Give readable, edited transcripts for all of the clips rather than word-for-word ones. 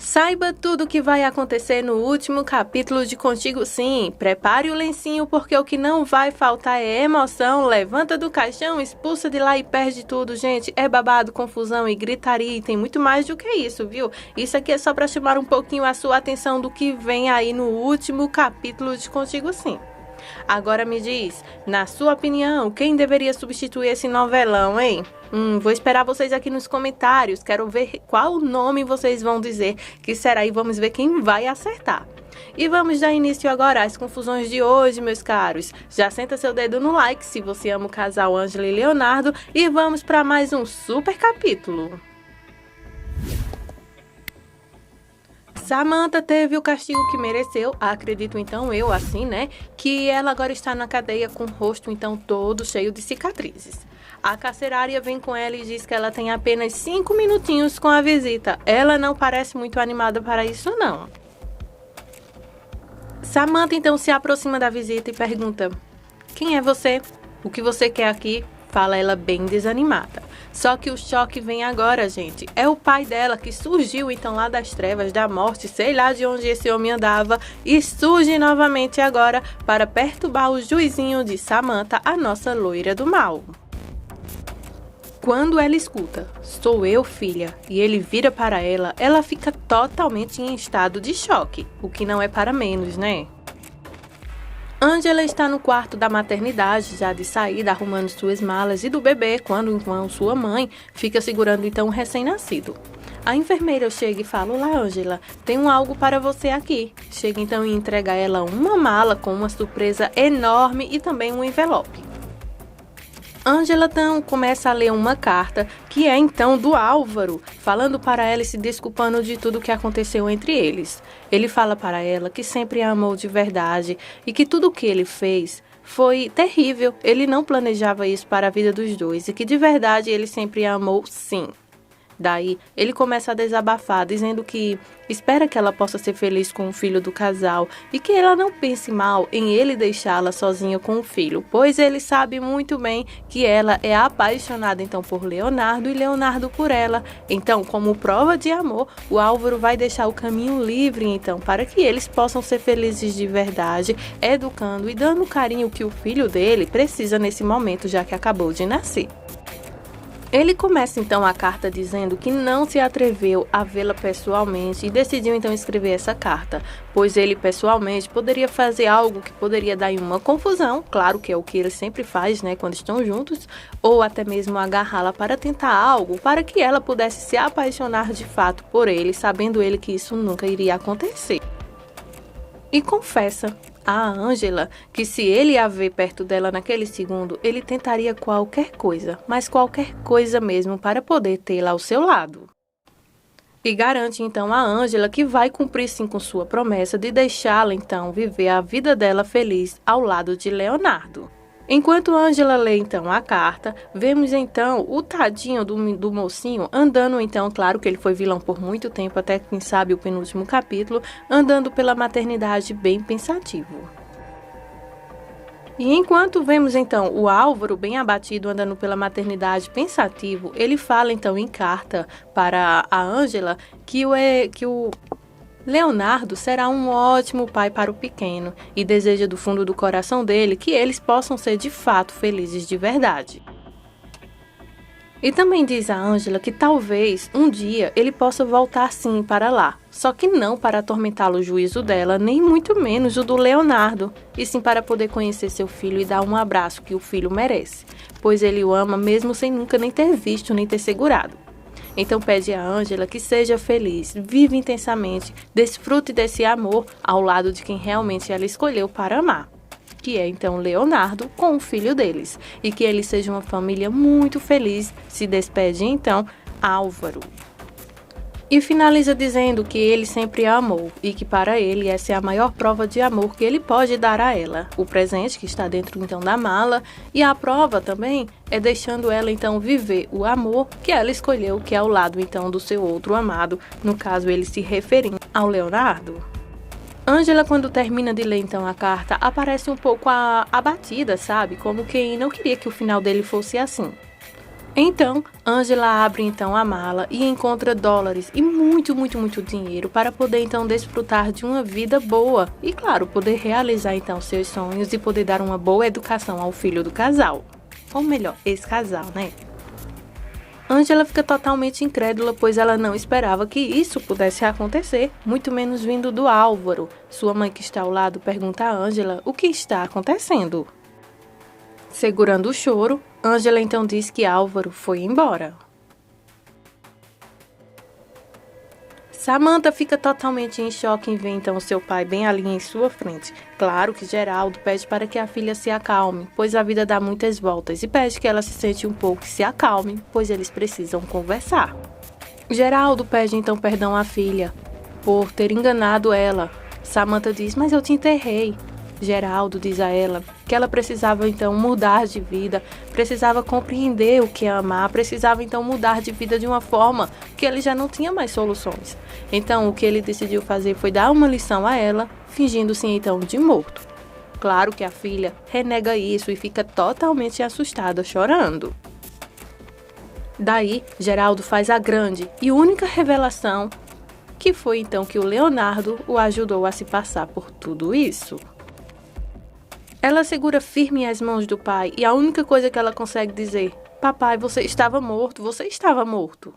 Saiba tudo o que vai acontecer no último capítulo de Contigo Sim. Prepare o lencinho porque o que não vai faltar é emoção. Levanta do caixão, expulsa de lá e perde tudo, gente. É babado, confusão e gritaria e tem muito mais do que isso, viu? Isso aqui é só para chamar um pouquinho a sua atenção do que vem aí no último capítulo de Contigo Sim. Agora me diz, na sua opinião, quem deveria substituir esse novelão, hein? Vou esperar vocês aqui nos comentários. Quero ver qual nome vocês vão dizer que será e vamos ver quem vai acertar. E vamos dar início agora às confusões de hoje, meus caros. Já senta seu dedo no like se você ama o casal Ângela e Leonardo e vamos para mais um super capítulo. Samantha teve o castigo que mereceu, acredito então eu assim, né? Que ela agora está na cadeia com o rosto então todo cheio de cicatrizes. A carcerária vem com ela e diz que ela tem apenas 5 minutinhos com a visita. Ela não parece muito animada para isso não. Samantha então se aproxima da visita e pergunta: "Quem é você? O que você quer aqui?" Fala ela bem desanimada. Só que o choque vem agora, gente. É o pai dela que surgiu então lá das trevas, da morte, sei lá de onde esse homem andava, e surge novamente agora para perturbar o juizinho de Samantha, a nossa loira do mal. Quando ela escuta, "Sou eu, filha", e ele vira para ela, ela fica totalmente em estado de choque, o que não é para menos, né? Ângela está no quarto da maternidade, já de saída, arrumando suas malas e do bebê, quando então sua mãe fica segurando então o recém-nascido. A enfermeira chega e fala: "Olá, Ângela, tenho algo para você aqui." Chega então e entrega a ela uma mala com uma surpresa enorme e também um envelope. Ângela então começa a ler uma carta, que é então do Álvaro, falando para ela e se desculpando de tudo o que aconteceu entre eles. Ele fala para ela que sempre a amou de verdade e que tudo o que ele fez foi terrível. Ele não planejava isso para a vida dos dois e que de verdade ele sempre a amou sim. Daí, ele começa a desabafar, dizendo que espera que ela possa ser feliz com o filho do casal e que ela não pense mal em ele deixá-la sozinha com o filho, pois ele sabe muito bem que ela é apaixonada então por Leonardo e Leonardo por ela. Então, como prova de amor, o Álvaro vai deixar o caminho livre então para que eles possam ser felizes de verdade, educando e dando o carinho que o filho dele precisa nesse momento, já que acabou de nascer. Ele começa então a carta dizendo que não se atreveu a vê-la pessoalmente e decidiu então escrever essa carta, pois ele pessoalmente poderia fazer algo que poderia dar em uma confusão, claro que é o que ele sempre faz, né, quando estão juntos, ou até mesmo agarrá-la para tentar algo para que ela pudesse se apaixonar de fato por ele, sabendo ele que isso nunca iria acontecer. E confessa a Ângela que se ele a ver perto dela naquele segundo, ele tentaria qualquer coisa, mas qualquer coisa mesmo para poder tê-la ao seu lado. E garante então a Ângela que vai cumprir sim com sua promessa de deixá-la então viver a vida dela feliz ao lado de Leonardo. Enquanto Ângela lê então a carta, vemos então o tadinho do mocinho andando então, claro que ele foi vilão por muito tempo, até quem sabe o penúltimo capítulo, andando pela maternidade bem pensativo. E enquanto vemos então o Álvaro bem abatido andando pela maternidade pensativo, ele fala então em carta para a Ângela que o Leonardo será um ótimo pai para o pequeno e deseja do fundo do coração dele que eles possam ser de fato felizes de verdade. E também diz a Ângela que talvez um dia ele possa voltar sim para lá, só que não para atormentá-lo o juízo dela, nem muito menos o do Leonardo, e sim para poder conhecer seu filho e dar um abraço que o filho merece, pois ele o ama mesmo sem nunca nem ter visto nem ter segurado. Então pede a Ângela que seja feliz, viva intensamente, desfrute desse amor ao lado de quem realmente ela escolheu para amar, que é então Leonardo com o filho deles, e que eles sejam uma família muito feliz. Se despede então Álvaro. E finaliza dizendo que ele sempre a amou e que para ele essa é a maior prova de amor que ele pode dar a ela. O presente que está dentro então da mala, e a prova também é deixando ela então viver o amor que ela escolheu, que é ao lado então do seu outro amado, no caso ele se referindo ao Leonardo. Ângela, quando termina de ler então a carta, aparece um pouco abatida, sabe? Como quem não queria que o final dele fosse assim. Então, Ângela abre então a mala e encontra dólares e muito dinheiro para poder então desfrutar de uma vida boa e, claro, poder realizar então seus sonhos e poder dar uma boa educação ao filho do casal. Ou melhor, ex-casal, né? Ângela fica totalmente incrédula, pois ela não esperava que isso pudesse acontecer, muito menos vindo do Álvaro. Sua mãe, que está ao lado, pergunta a Ângela o que está acontecendo. Segurando o choro, Ângela então diz que Álvaro foi embora. Samantha fica totalmente em choque em ver então seu pai bem ali em sua frente. Claro que Geraldo pede para que a filha se acalme, pois a vida dá muitas voltas, e pede que ela se sente um pouco e se acalme, pois eles precisam conversar. Geraldo pede então perdão à filha por ter enganado ela. Samantha diz: mas eu te enterrei. Geraldo diz a ela que ela precisava então mudar de vida, precisava compreender o que é amar, precisava então mudar de vida de uma forma que ele já não tinha mais soluções. Então o que ele decidiu fazer foi dar uma lição a ela, fingindo-se então de morto. Claro que a filha renega isso e fica totalmente assustada, chorando. Daí, Geraldo faz a grande e única revelação, que foi então que o Leonardo o ajudou a se passar por tudo isso. Ela segura firme as mãos do pai e a única coisa que ela consegue dizer: papai, você estava morto, você estava morto.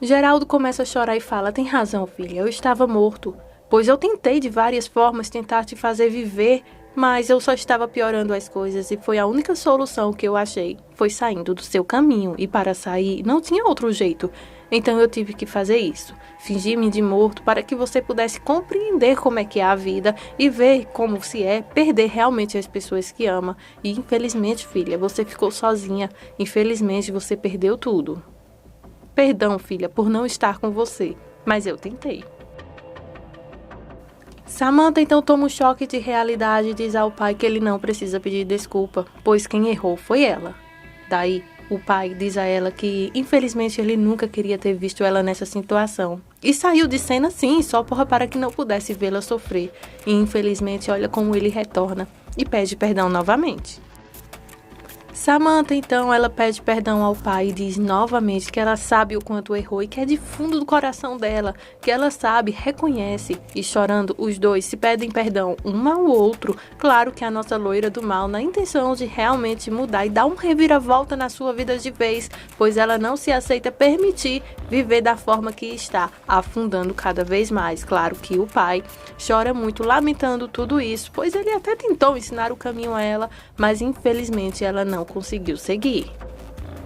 Geraldo começa a chorar e fala: tem razão, filha, eu estava morto, pois eu tentei de várias formas tentar te fazer viver, mas eu só estava piorando as coisas e foi a única solução que eu achei, foi saindo do seu caminho, e para sair não tinha outro jeito. Então eu tive que fazer isso, fingir-me de morto para que você pudesse compreender como é que é a vida e ver como se é perder realmente as pessoas que ama. E infelizmente, filha, você ficou sozinha, infelizmente você perdeu tudo. Perdão, filha, por não estar com você, mas eu tentei. Samantha então toma um choque de realidade e diz ao pai que ele não precisa pedir desculpa, pois quem errou foi ela. Daí, o pai diz a ela que, infelizmente, ele nunca queria ter visto ela nessa situação. E saiu de cena sim, só para que não pudesse vê-la sofrer. E, infelizmente, olha como ele retorna e pede perdão novamente. Samantha, então, ela pede perdão ao pai e diz novamente que ela sabe o quanto errou e que é de fundo do coração dela, que ela sabe, reconhece, e chorando, os dois se pedem perdão um ao outro. Claro que a nossa loira do mal, na intenção de realmente mudar e dar um reviravolta na sua vida de vez, pois ela não se aceita permitir viver da forma que está, afundando cada vez mais. Claro que o pai chora muito, lamentando tudo isso, pois ele até tentou ensinar o caminho a ela, mas infelizmente ela não conseguiu seguir.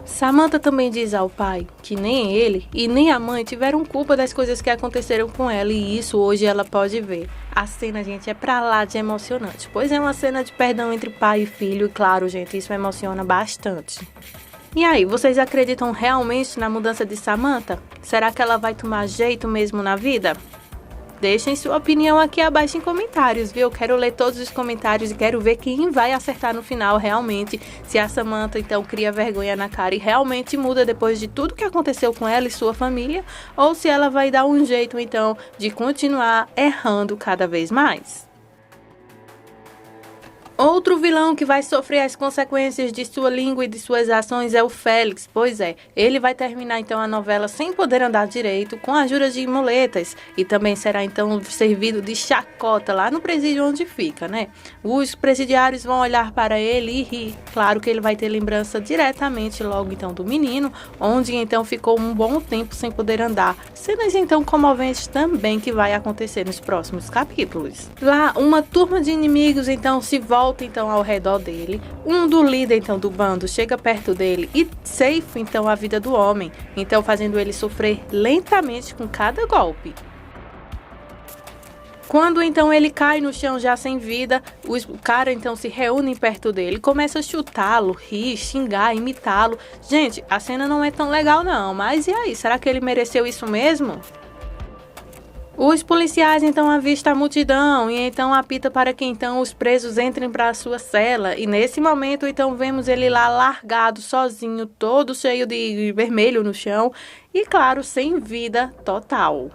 Samantha também diz ao pai que nem ele e nem a mãe tiveram culpa das coisas que aconteceram com ela, e isso hoje ela pode ver. A cena, gente, é pra lá de emocionante, pois é uma cena de perdão entre pai e filho e, claro, gente, isso emociona bastante. E aí, vocês acreditam realmente na mudança de Samantha? Será que ela vai tomar jeito mesmo na vida? Deixem sua opinião aqui abaixo em comentários, viu? Eu quero ler todos os comentários e quero ver quem vai acertar no final realmente. Se a Samantha, então, cria vergonha na cara e realmente muda depois de tudo que aconteceu com ela e sua família, ou se ela vai dar um jeito, então, de continuar errando cada vez mais. Outro vilão que vai sofrer as consequências de sua língua e de suas ações é o Félix. Pois é, ele vai terminar então a novela sem poder andar direito, com a ajuda de muletas, e também será então servido de chacota lá no presídio onde fica, né? Os presidiários vão olhar para ele e rir. Claro que ele vai ter lembrança diretamente logo então do menino, onde então ficou um bom tempo sem poder andar. Cenas então comoventes também que vai acontecer nos próximos capítulos. Lá, uma turma de inimigos então se volta então ao redor dele. Um do líder então do bando chega perto dele e ceifa então a vida do homem, então fazendo ele sofrer lentamente com cada golpe. Quando então ele cai no chão já sem vida, os caras então se reúnem perto dele, começa a chutá-lo, rir, xingar, imitá-lo. Gente, a cena não é tão legal não, mas e aí, será que ele mereceu isso mesmo? Os policiais então avistam a multidão e então apita para que então os presos entrem para a sua cela, e nesse momento então vemos ele lá largado, sozinho, todo cheio de vermelho no chão e, claro, sem vida total.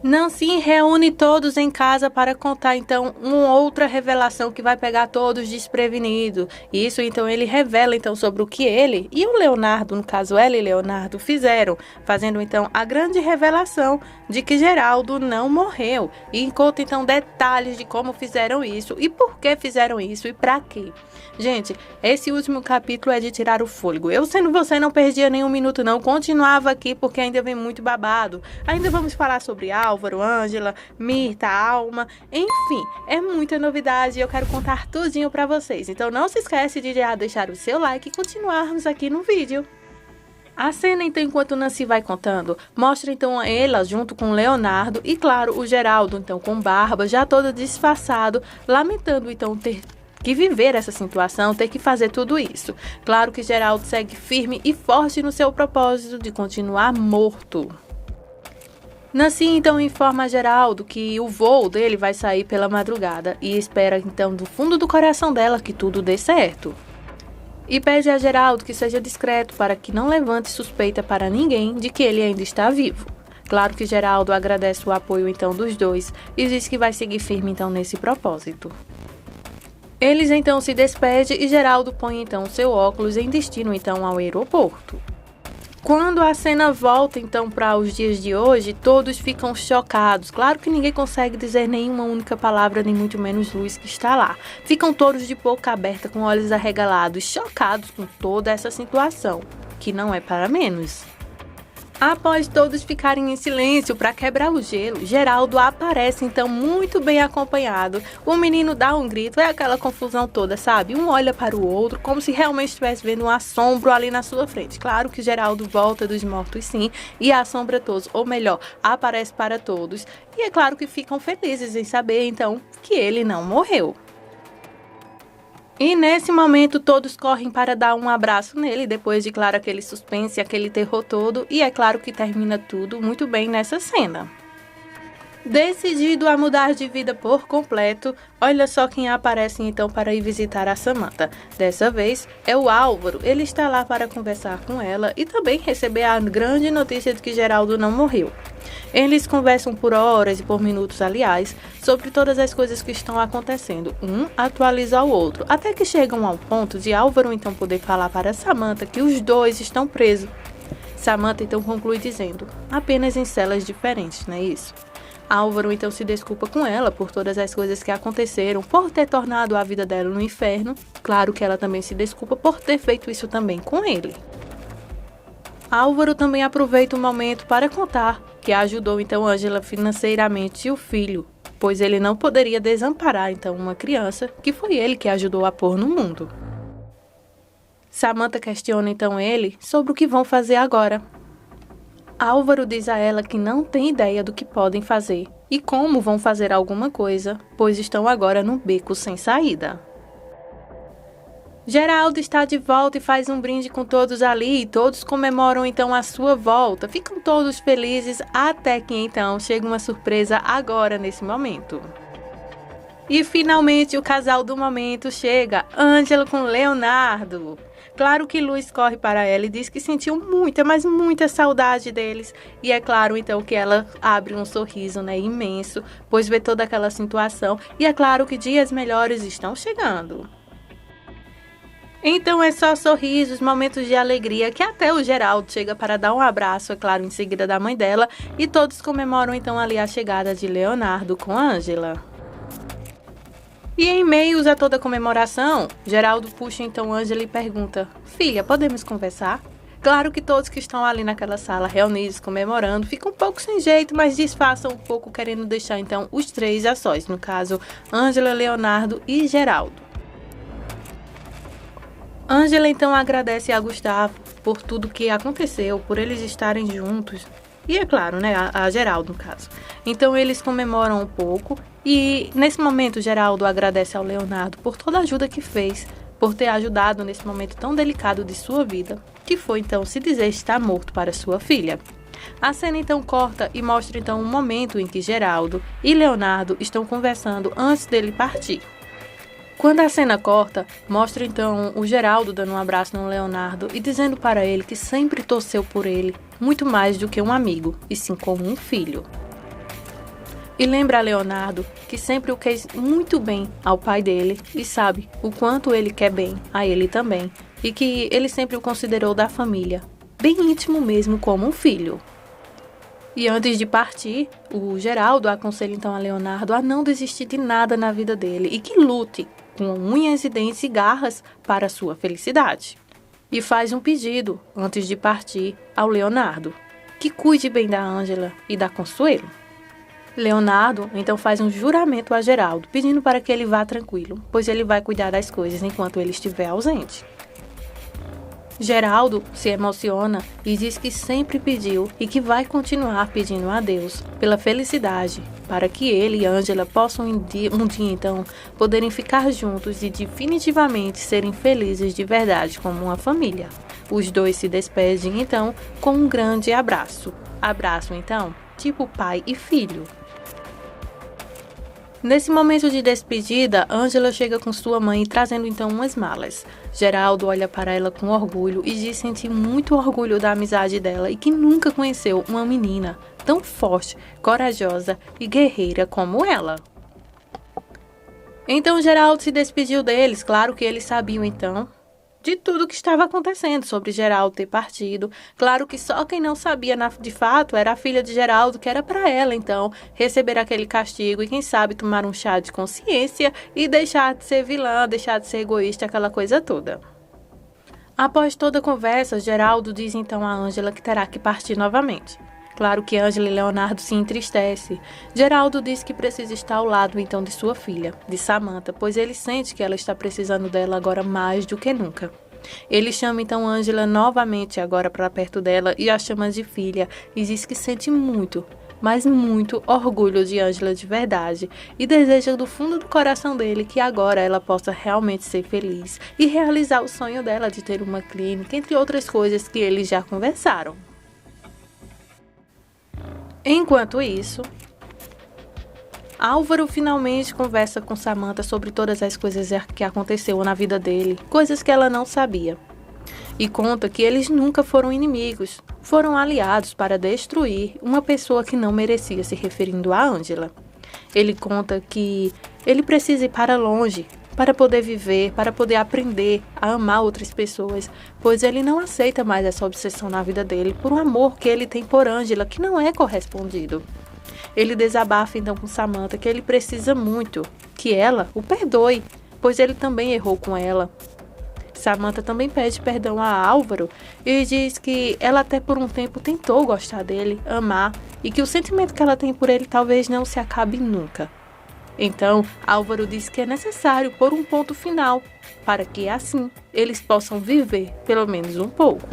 Nancy reúne todos em casa para contar então uma outra revelação que vai pegar todos desprevenidos. Isso então ele revela então sobre o que ele e o Leonardo, no caso ela e Leonardo, fizeram, fazendo então a grande revelação de que Geraldo não morreu e conta então detalhes de como fizeram isso e por que fizeram isso e para quê. Gente, esse último capítulo é de tirar o fôlego. Eu, sendo você, não perdia nenhum minuto não, continuava aqui porque ainda vem muito babado. Ainda vamos falar sobre Álvaro, Ângela, Mirta, Alma, enfim, é muita novidade e eu quero contar tudinho pra vocês. Então não se esquece de já deixar o seu like e continuarmos aqui no vídeo. A cena, então, enquanto Nancy vai contando, mostra, então, ela junto com Leonardo e, claro, o Geraldo, então, com barba, já todo disfarçado, lamentando, então, ter que viver essa situação, ter que fazer tudo isso. Claro que Geraldo segue firme e forte no seu propósito de continuar morto. Nancy então informa a Geraldo que o voo dele vai sair pela madrugada e espera então do fundo do coração dela que tudo dê certo. E pede a Geraldo que seja discreto para que não levante suspeita para ninguém de que ele ainda está vivo. Claro que Geraldo agradece o apoio então dos dois e diz que vai seguir firme então nesse propósito. Eles então se despedem e Geraldo põe então seu óculos em destino então ao aeroporto. Quando a cena volta então para os dias de hoje, todos ficam chocados. Claro que ninguém consegue dizer nenhuma única palavra, nem muito menos Luiz que está lá. Ficam todos de boca aberta, com olhos arregalados, chocados com toda essa situação, que não é para menos. Após todos ficarem em silêncio para quebrar o gelo, Geraldo aparece então muito bem acompanhado. O menino dá um grito, é aquela confusão toda, sabe? Um olha para o outro como se realmente estivesse vendo um assombro ali na sua frente. Claro que Geraldo volta dos mortos sim e assombra todos, ou melhor, aparece para todos. E é claro que ficam felizes em saber então que ele não morreu. E nesse momento todos correm para dar um abraço nele, depois de, claro, aquele suspense, aquele terror todo, e é claro que termina tudo muito bem nessa cena. Decidido a mudar de vida por completo, olha só quem aparece então para ir visitar a Samantha. Dessa vez é o Álvaro, ele está lá para conversar com ela e também receber a grande notícia de que Geraldo não morreu. Eles conversam por horas e por minutos, aliás, sobre todas as coisas que estão acontecendo. Um atualiza o outro, até que chegam ao ponto de Álvaro então poder falar para Samantha que os dois estão presos. Samantha então conclui dizendo, apenas em celas diferentes, não é isso? Álvaro então se desculpa com ela por todas as coisas que aconteceram, por ter tornado a vida dela no inferno. Claro que ela também se desculpa por ter feito isso também com ele. Álvaro também aproveita o momento para contar que ajudou então Ângela financeiramente e o filho, pois ele não poderia desamparar então uma criança que foi ele que ajudou a pôr no mundo. Samantha questiona então ele sobre o que vão fazer agora. Álvaro diz a ela que não tem ideia do que podem fazer e como vão fazer alguma coisa, pois estão agora num beco sem saída. Geraldo está de volta e faz um brinde com todos ali, e todos comemoram então a sua volta, ficam todos felizes até que então chega uma surpresa agora nesse momento. E finalmente o casal do momento chega, Ângela com Leonardo. Claro que Luiz corre para ela e diz que sentiu muita, mas muita saudade deles. E é claro então que ela abre um sorriso, né, imenso, pois vê toda aquela situação. E é claro que dias melhores estão chegando. Então é só sorrisos, momentos de alegria, que até o Geraldo chega para dar um abraço, é claro, em seguida da mãe dela. E todos comemoram então ali a chegada de Leonardo com Ângela. E em meio a toda a comemoração, Geraldo puxa então Ângela e pergunta, filha, podemos conversar? Claro que todos que estão ali naquela sala reunidos comemorando ficam um pouco sem jeito, mas disfarçam um pouco querendo deixar então os três a sós, no caso Ângela, Leonardo e Geraldo. Ângela então agradece a Gustavo por tudo que aconteceu, por eles estarem juntos. E é claro, né, a Geraldo no caso. Então eles comemoram um pouco e nesse momento Geraldo agradece ao Leonardo por toda a ajuda que fez, por ter ajudado nesse momento tão delicado de sua vida, que foi então se dizer estar morto para sua filha. A cena então corta e mostra então um momento em que Geraldo e Leonardo estão conversando antes dele partir. Quando a cena corta, mostra então o Geraldo dando um abraço no Leonardo e dizendo para ele que sempre torceu por ele, muito mais do que um amigo, e sim como um filho. E lembra a Leonardo que sempre o quis muito bem ao pai dele e sabe o quanto ele quer bem a ele também, e que ele sempre o considerou da família, bem íntimo mesmo como um filho. E antes de partir, o Geraldo aconselha então a Leonardo a não desistir de nada na vida dele e que lute com unhas e dentes e garras para a sua felicidade. E faz um pedido, antes de partir, ao Leonardo, que cuide bem da Ângela e da Consuelo. Leonardo então faz um juramento a Geraldo, pedindo para que ele vá tranquilo, pois ele vai cuidar das coisas enquanto ele estiver ausente. Geraldo se emociona e diz que sempre pediu e que vai continuar pedindo a Deus pela felicidade, para que ele e Ângela possam um dia então poderem ficar juntos e definitivamente serem felizes de verdade como uma família. Os dois se despedem então com um grande abraço. Abraço então, tipo pai e filho. Nesse momento de despedida, Ângela chega com sua mãe trazendo então umas malas. Geraldo olha para ela com orgulho e diz sentir muito orgulho da amizade dela e que nunca conheceu uma menina tão forte, corajosa e guerreira como ela. Então Geraldo se despediu deles, claro que eles sabiam então de tudo o que estava acontecendo sobre Geraldo ter partido. Claro que só quem não sabia de fato era a filha de Geraldo, que era para ela, então, receber aquele castigo e quem sabe tomar um chá de consciência e deixar de ser vilã, deixar de ser egoísta, aquela coisa toda. Após toda a conversa, Geraldo diz então a Ângela que terá que partir novamente. Claro que Ângela e Leonardo se entristecem. Geraldo diz que precisa estar ao lado então de sua filha, de Samantha, pois ele sente que ela está precisando dela agora mais do que nunca. Ele chama então Ângela novamente agora para perto dela e a chama de filha e diz que sente muito, mas muito orgulho de Ângela de verdade e deseja do fundo do coração dele que agora ela possa realmente ser feliz e realizar o sonho dela de ter uma clínica, entre outras coisas que eles já conversaram. Enquanto isso, Álvaro finalmente conversa com Samantha sobre todas as coisas que aconteceu na vida dele, coisas que ela não sabia. E conta que eles nunca foram inimigos, foram aliados para destruir uma pessoa que não merecia, se referindo a Ângela. Ele conta que ele precisa ir para longe, para poder viver, para poder aprender a amar outras pessoas, pois ele não aceita mais essa obsessão na vida dele por um amor que ele tem por Ângela, que não é correspondido. Ele desabafa então com Samantha que ele precisa muito que ela o perdoe, pois ele também errou com ela. Samantha também pede perdão a Álvaro e diz que ela até por um tempo tentou gostar dele, amar, e que o sentimento que ela tem por ele talvez não se acabe nunca. Então, Álvaro diz que é necessário pôr um ponto final, para que assim eles possam viver pelo menos um pouco.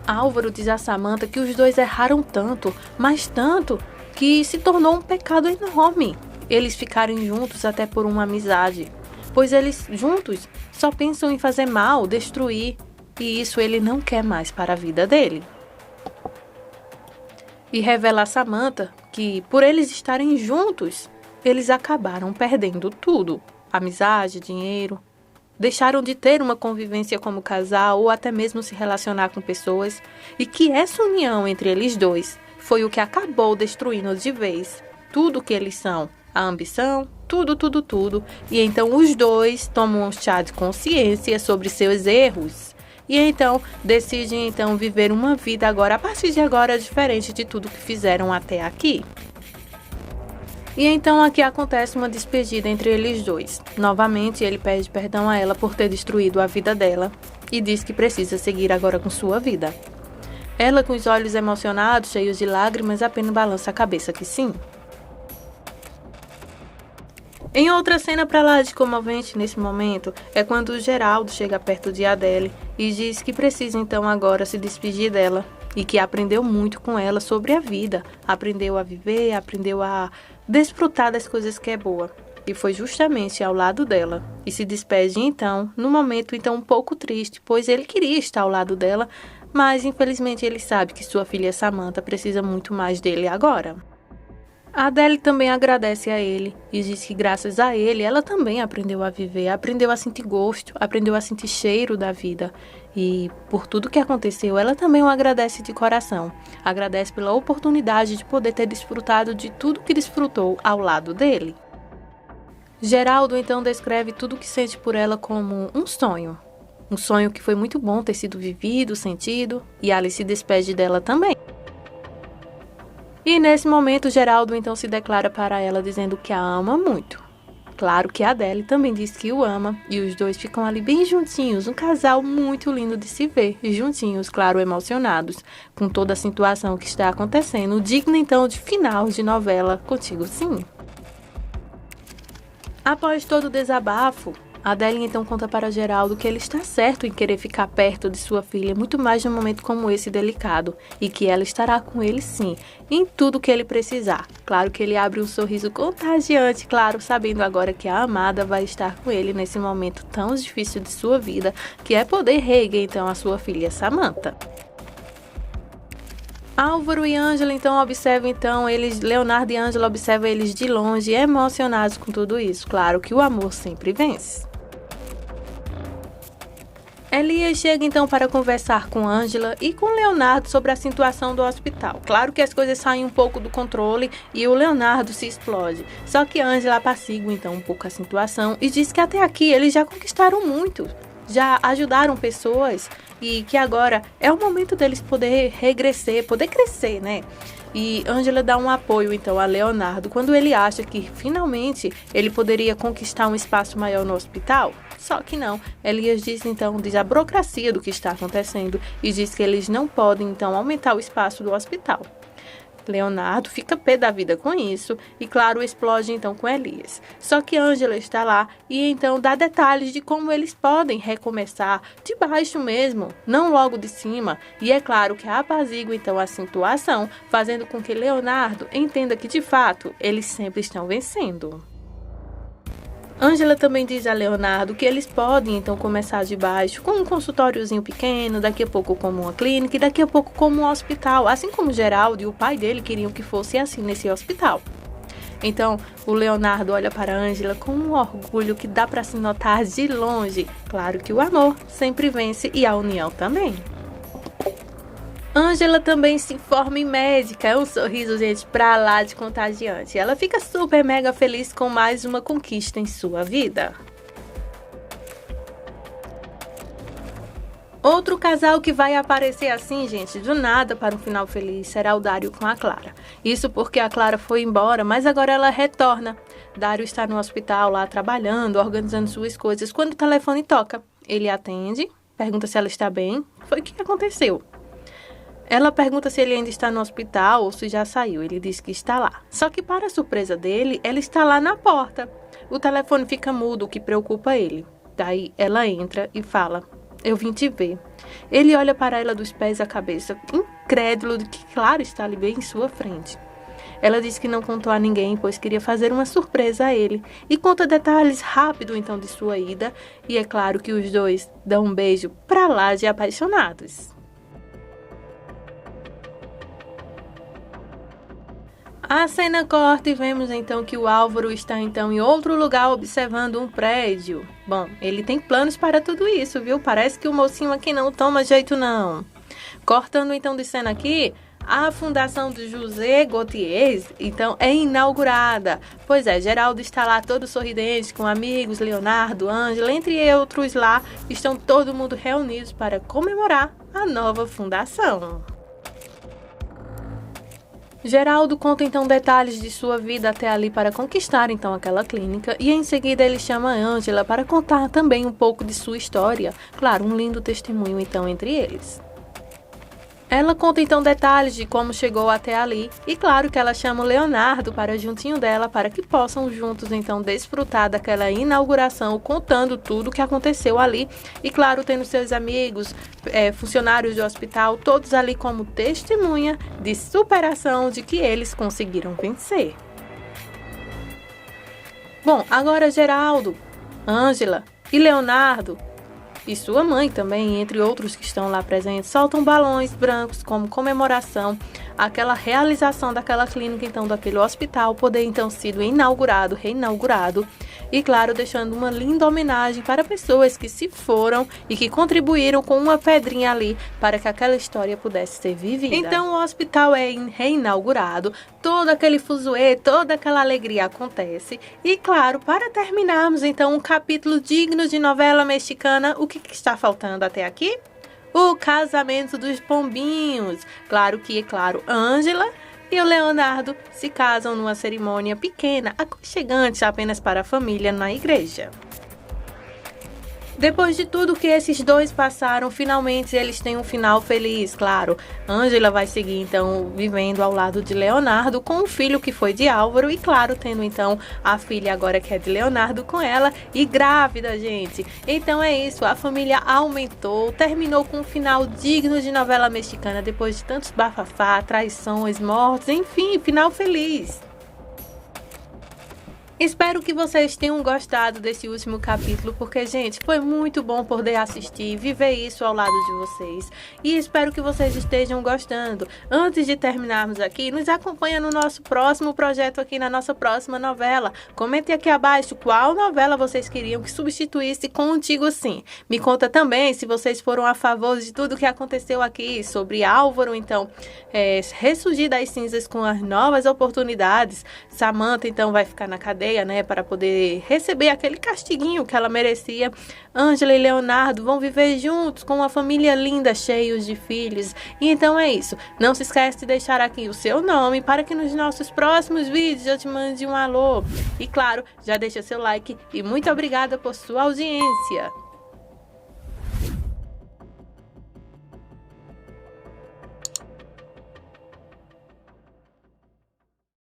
Álvaro diz a Samantha que os dois erraram tanto, mas tanto, que se tornou um pecado enorme eles ficarem juntos até por uma amizade, pois eles juntos só pensam em fazer mal, destruir, e isso ele não quer mais para a vida dele. E revela a Samantha que, por eles estarem juntos, eles acabaram perdendo tudo. Amizade, dinheiro. Deixaram de ter uma convivência como casal ou até mesmo se relacionar com pessoas. E que essa união entre eles dois foi o que acabou destruindo de vez tudo que eles são. A ambição, tudo. E então os dois tomam um chá de consciência sobre seus erros. E então, decidem então viver uma vida agora, a partir de agora, diferente de tudo que fizeram até aqui. E então aqui acontece uma despedida entre eles dois. Novamente, ele pede perdão a ela por ter destruído a vida dela e diz que precisa seguir agora com sua vida. Ela, com os olhos emocionados, cheios de lágrimas, apenas balança a cabeça que sim. Em outra cena para lá de comovente nesse momento é quando o Geraldo chega perto de Adele e diz que precisa então agora se despedir dela e que aprendeu muito com ela sobre a vida, aprendeu a viver, aprendeu a desfrutar das coisas que é boa. E foi justamente ao lado dela e se despede então, num momento então um pouco triste, pois ele queria estar ao lado dela, mas infelizmente ele sabe que sua filha Samantha precisa muito mais dele agora. A Adele também agradece a ele e diz que graças a ele, ela também aprendeu a viver, aprendeu a sentir gosto, aprendeu a sentir cheiro da vida. E por tudo que aconteceu, ela também o agradece de coração. Agradece pela oportunidade de poder ter desfrutado de tudo que desfrutou ao lado dele. Geraldo então descreve tudo o que sente por ela como um sonho. Um sonho que foi muito bom ter sido vivido, sentido, e Alice se despede dela também. E nesse momento, Geraldo então se declara para ela dizendo que a ama muito. Claro que a Adele também diz que o ama, e os dois ficam ali bem juntinhos, um casal muito lindo de se ver, juntinhos, claro, emocionados, com toda a situação que está acontecendo, digno então de final de novela Contigo Sim. Após todo o desabafo, Adele então conta para Geraldo que ele está certo em querer ficar perto de sua filha, muito mais num momento como esse delicado, e que ela estará com ele sim, em tudo que ele precisar. Claro que ele abre um sorriso contagiante, claro, sabendo agora que a amada vai estar com ele nesse momento tão difícil de sua vida, que é poder reerguer então a sua filha Samantha. Álvaro e Ângela então observam eles, Leonardo e Ângela observam eles de longe, emocionados com tudo isso. Claro que o amor sempre vence. Elias chega então para conversar com Ângela e com Leonardo sobre a situação do hospital. Claro que as coisas saem um pouco do controle e o Leonardo se explode. Só que Ângela apacigua então um pouco a situação e diz que até aqui eles já conquistaram muito, já ajudaram pessoas e que agora é o momento deles poder regredir, poder crescer, né? E Ângela dá um apoio então a Leonardo quando ele acha que finalmente ele poderia conquistar um espaço maior no hospital. Só que não, Elias diz a burocracia do que está acontecendo e diz que eles não podem então aumentar o espaço do hospital. Leonardo fica pé da vida com isso e, claro, explode então com Elias. Só que Ângela está lá e então dá detalhes de como eles podem recomeçar de baixo mesmo, não logo de cima. E é claro que apazigua então a situação, fazendo com que Leonardo entenda que, de fato, eles sempre estão vencendo. Ângela também diz a Leonardo que eles podem então começar de baixo com um consultóriozinho pequeno, daqui a pouco como uma clínica e daqui a pouco como um hospital, assim como Geraldo e o pai dele queriam que fosse assim nesse hospital. Então, o Leonardo olha para Ângela com um orgulho que dá para se notar de longe. Claro que o amor sempre vence e a união também. Ângela também se forma em médica, é um sorriso, gente, pra lá de contagiante. Ela fica super mega feliz com mais uma conquista em sua vida. Outro casal que vai aparecer assim, gente, do nada para um final feliz, será o Dário com a Clara. Isso porque a Clara foi embora, mas agora ela retorna. Dário está no hospital lá trabalhando, organizando suas coisas, quando o telefone toca. Ele atende, pergunta se ela está bem. Foi o que aconteceu? Ela pergunta se ele ainda está no hospital ou se já saiu. Ele diz que está lá. Só que, para a surpresa dele, ela está lá na porta. O telefone fica mudo, o que preocupa ele. Daí ela entra e fala: "Eu vim te ver." Ele olha para ela dos pés à cabeça, incrédulo de que, claro, está ali bem em sua frente. Ela diz que não contou a ninguém, pois queria fazer uma surpresa a ele. E conta detalhes rápido, então, de sua ida. E é claro que os dois dão um beijo pra lá de apaixonados. A cena corta e vemos então que o Álvaro está então em outro lugar observando um prédio. Bom, ele tem planos para tudo isso, viu? Parece que o mocinho aqui não toma jeito não. Cortando então de cena aqui, a fundação do José Gautier então é inaugurada. Pois é, Geraldo está lá todo sorridente com amigos, Leonardo, Ângela, entre outros lá. Estão todo mundo reunidos para comemorar a nova fundação. Geraldo conta então detalhes de sua vida até ali para conquistar então aquela clínica e em seguida ele chama a Ângela para contar também um pouco de sua história. Claro, um lindo testemunho então entre eles. Ela conta então detalhes de como chegou até ali e claro que ela chama o Leonardo para juntinho dela para que possam juntos então desfrutar daquela inauguração, contando tudo o que aconteceu ali e claro, tendo seus amigos, funcionários do hospital, todos ali como testemunha de superação de que eles conseguiram vencer. Bom, agora Geraldo, Ângela e Leonardo e sua mãe também, entre outros que estão lá presentes, soltam balões brancos como comemoração àquela realização daquela clínica, então daquele hospital, poder então sido inaugurado, reinaugurado. e claro, deixando uma linda homenagem para pessoas que se foram e que contribuíram com uma pedrinha ali para que aquela história pudesse ser vivida. Então o hospital é reinaugurado, todo aquele fuzuê, toda aquela alegria acontece e claro, para terminarmos então um capítulo digno de novela mexicana, o que está faltando até aqui? O casamento dos pombinhos. Claro, Ângela e o Leonardo se casam numa cerimônia pequena, aconchegante apenas para a família na igreja. Depois de tudo que esses dois passaram, finalmente eles têm um final feliz, claro. Ângela vai seguir, então, vivendo ao lado de Leonardo com o filho que foi de Álvaro e, claro, tendo, então, a filha agora que é de Leonardo com ela e grávida, gente. Então é isso, a família aumentou, terminou com um final digno de novela mexicana depois de tantos bafafá, traições, mortes, enfim, final feliz. Espero que vocês tenham gostado desse último capítulo, porque, gente, foi muito bom poder assistir, viver isso ao lado de vocês. E espero que vocês estejam gostando. Antes de terminarmos aqui, nos acompanha no nosso próximo projeto aqui, na nossa próxima novela. Comentem aqui abaixo qual novela vocês queriam que substituísse Contigo Sim. Me conta também se vocês foram a favor de tudo que aconteceu aqui sobre Álvaro, então, ressurgir das cinzas com as novas oportunidades. Samantha, então, vai ficar na cadeia, né, para poder receber aquele castiguinho que ela merecia. Ângela e Leonardo vão viver juntos com uma família linda, cheios de filhos. E então é isso. Não se esquece de deixar aqui o seu nome para que nos nossos próximos vídeos eu te mande um alô. E claro, já deixa seu like e muito obrigada por sua audiência.